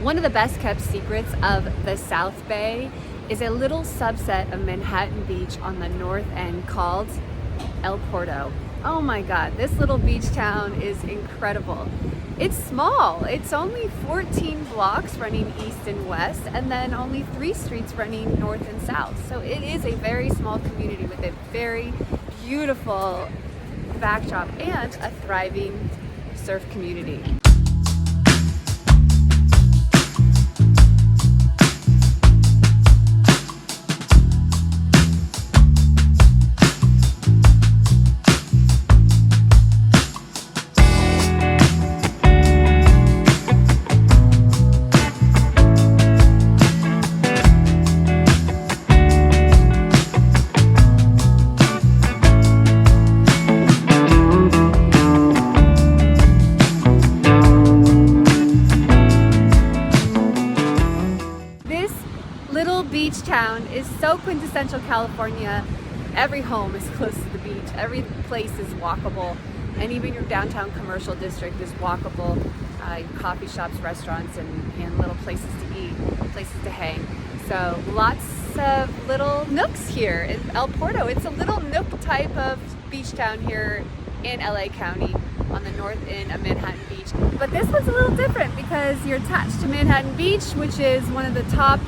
One of the best kept secrets of the South Bay is a little subset of Manhattan Beach on the north end called El Porto. Oh my God, this little beach town is incredible. It's small. It's only 14 blocks running east and west, and then only 3 streets running north and south. So it is a very small community with a very beautiful backdrop and a thriving surf community. Beach town is so quintessential California. Every home is close to the beach. Every place is walkable, and even your downtown commercial district is walkable. Coffee shops, restaurants, and little places to eat, places to hang. So lots of little nooks here in El Porto. It's a little nook type of beach town here in LA County on the north end of Manhattan Beach. But this one's a little different because you're attached to Manhattan Beach, which is one of the top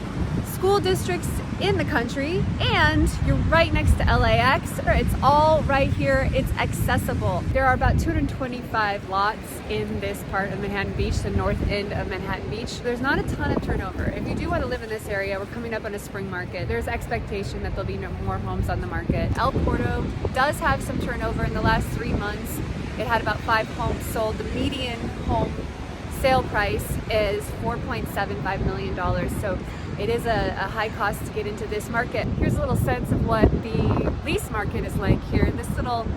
school districts in the country, and you're right next to LAX. It's all right here. It's accessible. There are about 225 lots in this part of Manhattan Beach, the north end of Manhattan Beach. There's not a ton of turnover. If you do want to live in this area, we're coming up on a spring market. There's expectation that there'll be more homes on the market. El Porto does have some turnover. In the last 3 months, it had about 5 homes sold. The median home sale price is $4.75 million. So it is a high cost to get into this market. Here's a little sense of what the lease market is like here. This little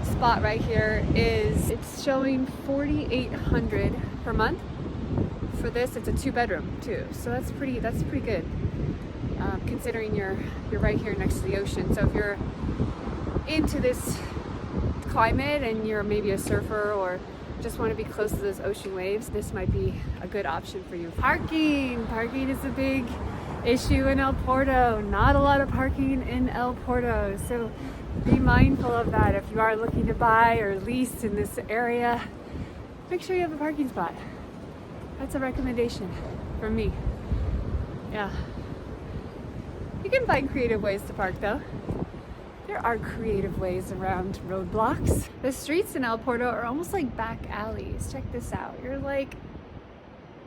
spot right here it's showing $4,800 per month. For this, it's a 2-bedroom too. So that's pretty good. Considering you're right here next to the ocean. So if you're into this climate and you're maybe a surfer or just want to be close to those ocean waves, this might be a good option for you. Parking is a big issue in El Porto. Not a lot of parking in El Porto, so be mindful of that. If you are looking to buy or lease in this area, make sure you have a parking spot. That's a recommendation from me. Yeah. You can find creative ways to park though. There are creative ways around roadblocks. The streets in El Porto are almost like back alleys. Check this out. You're like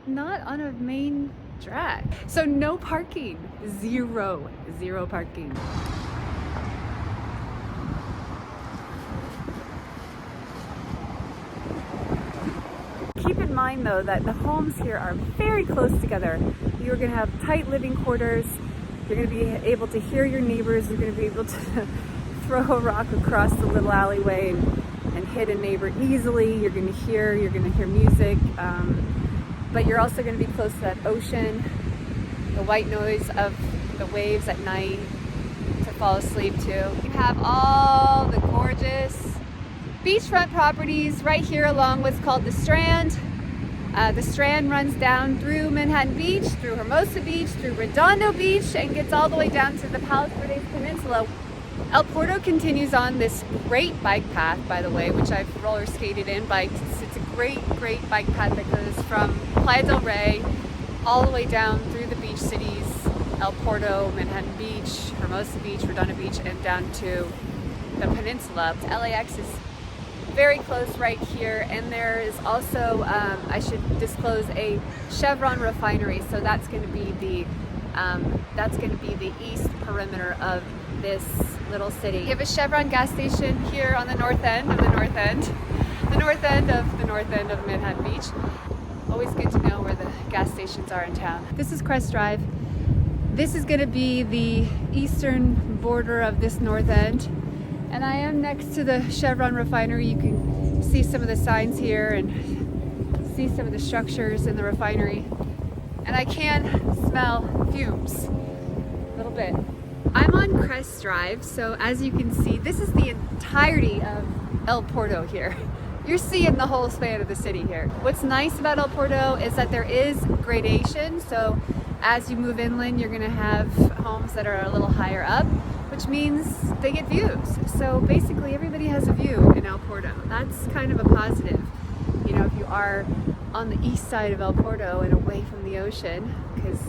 not on a main drag. So no parking. Zero parking. Keep in mind though that the homes here are very close together. You're gonna have tight living quarters. You're going to be able to hear your neighbors. You're going to be able to throw a rock across the little alleyway and hit a neighbor easily. You're going to hear music, but you're also going to be close to that ocean, the white noise of the waves at night to fall asleep to. You have all the gorgeous beachfront properties right here along what's called the Strand. The Strand runs down through Manhattan Beach, through Hermosa Beach, through Redondo Beach, and gets all the way down to the Palos Verdes Peninsula. El Porto continues on this great bike path, by the way, which I've roller skated in biked. It's a great bike path that goes from Playa del Rey all the way down through the beach cities, El Porto, Manhattan Beach, Hermosa Beach, Redondo Beach, and down to the peninsula. LAX is very close right here, and there is also I should disclose a Chevron refinery, so that's going to be the east perimeter of this little city. You have a Chevron gas station here on the north end of Manhattan Beach. Always good to know where the gas stations are in town. This is Crest Drive. This is going to be the eastern border of this north end. And I am next to the Chevron refinery. You can see some of the signs here and see some of the structures in the refinery. And I can smell fumes a little bit. I'm on Crest Drive, so as you can see, this is the entirety of El Porto here. you're seeing the whole span of the city here. What's nice about El Porto is that there is gradation. So as you move inland, you're gonna have homes that are a little higher up, which means they get views. So basically everybody has a view in El Porto. That's kind of a positive. You know, if you are on the east side of El Porto and away from the ocean, because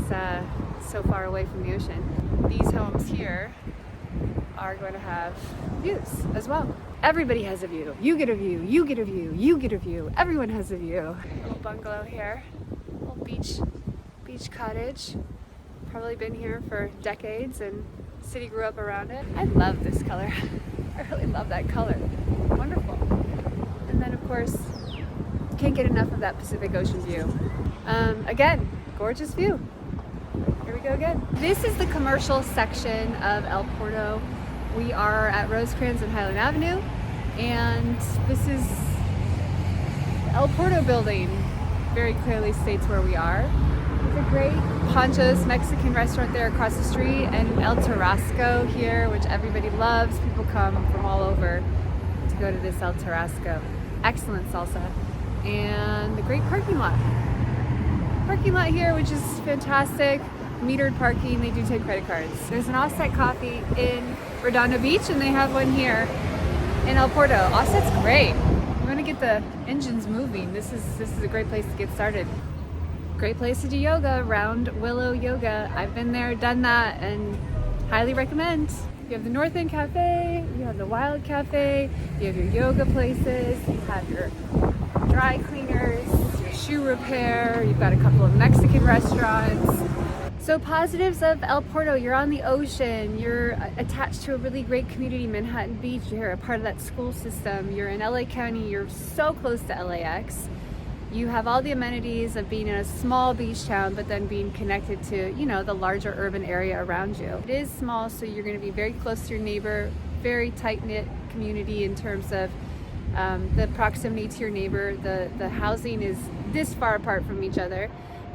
so far away from the ocean, these homes here are going to have views as well. Everybody has a view. You get a view, you get a view, you get a view. Everyone has a view. A little bungalow here, little beach cottage. Probably been here for decades and city grew up around it. I love this color. I really love that color. Wonderful. And then of course, can't get enough of that Pacific Ocean view. Again, gorgeous view. Here we go again. This is the commercial section of El Porto. We are at Rosecrans and Highland Avenue, and this is El Porto building. Very clearly states where we are. There's a great Pancho's Mexican restaurant there across the street, and El Tarasco here, which everybody loves. People come from all over to go to this El Tarasco. Excellent salsa. And the great parking lot. Parking lot here, which is fantastic. Metered parking, they do take credit cards. There's an Offset Coffee in Redondo Beach, and they have one here in El Porto. Offset's great. You want to get the engines moving. This is a great place to get started. Great place to do yoga, Round Willow Yoga. I've been there, done that, and highly recommend. You have the North End Cafe, you have the Wild Cafe, you have your yoga places, you have your dry cleaners, your shoe repair, you've got a couple of Mexican restaurants. So positives of El Porto: you're on the ocean, you're attached to a really great community, Manhattan Beach, you're a part of that school system, you're in LA County, you're so close to LAX. You have all the amenities of being in a small beach town, but then being connected to, you know, the larger urban area around you. It is small, so you're going to be very close to your neighbor, very tight-knit community in terms of the proximity to your neighbor. The housing is this far apart from each other.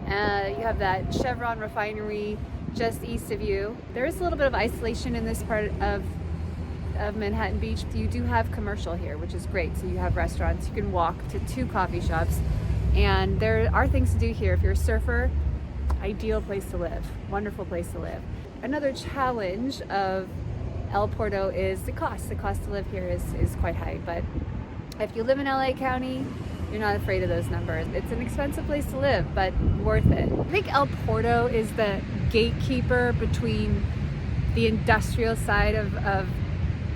You have that Chevron refinery just east of you. There is a little bit of isolation in this part of Manhattan Beach. You do have commercial here, which is great. So you have restaurants, you can walk to 2 coffee shops, and there are things to do here. If you're a surfer, ideal place to live, wonderful place to live. Another challenge of El Porto is the cost. The cost to live here is quite high, but if you live in LA County, you're not afraid of those numbers. It's an expensive place to live, but worth it. I think El Porto is the gatekeeper between the industrial side of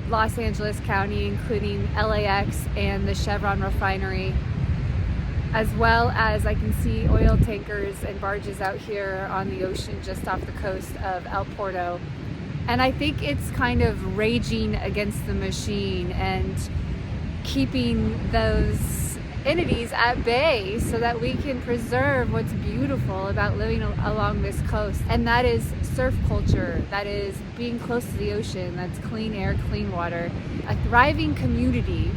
Los Angeles County, including LAX and the Chevron refinery, as well as I can see oil tankers and barges out here on the ocean just off the coast of El Porto. And I think it's kind of raging against the machine and keeping those entities at bay so that we can preserve what's beautiful about living along this coast. And that is surf culture, that is being close to the ocean, that's clean air, clean water, a thriving community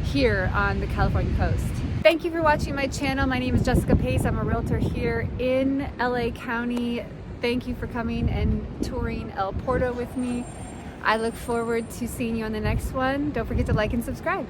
here on the California coast. Thank you for watching my channel. My name is Jessica Pace. I'm a realtor here in LA County. Thank you for coming and touring El Porto with me. I look forward to seeing you on the next one. Don't forget to like and subscribe.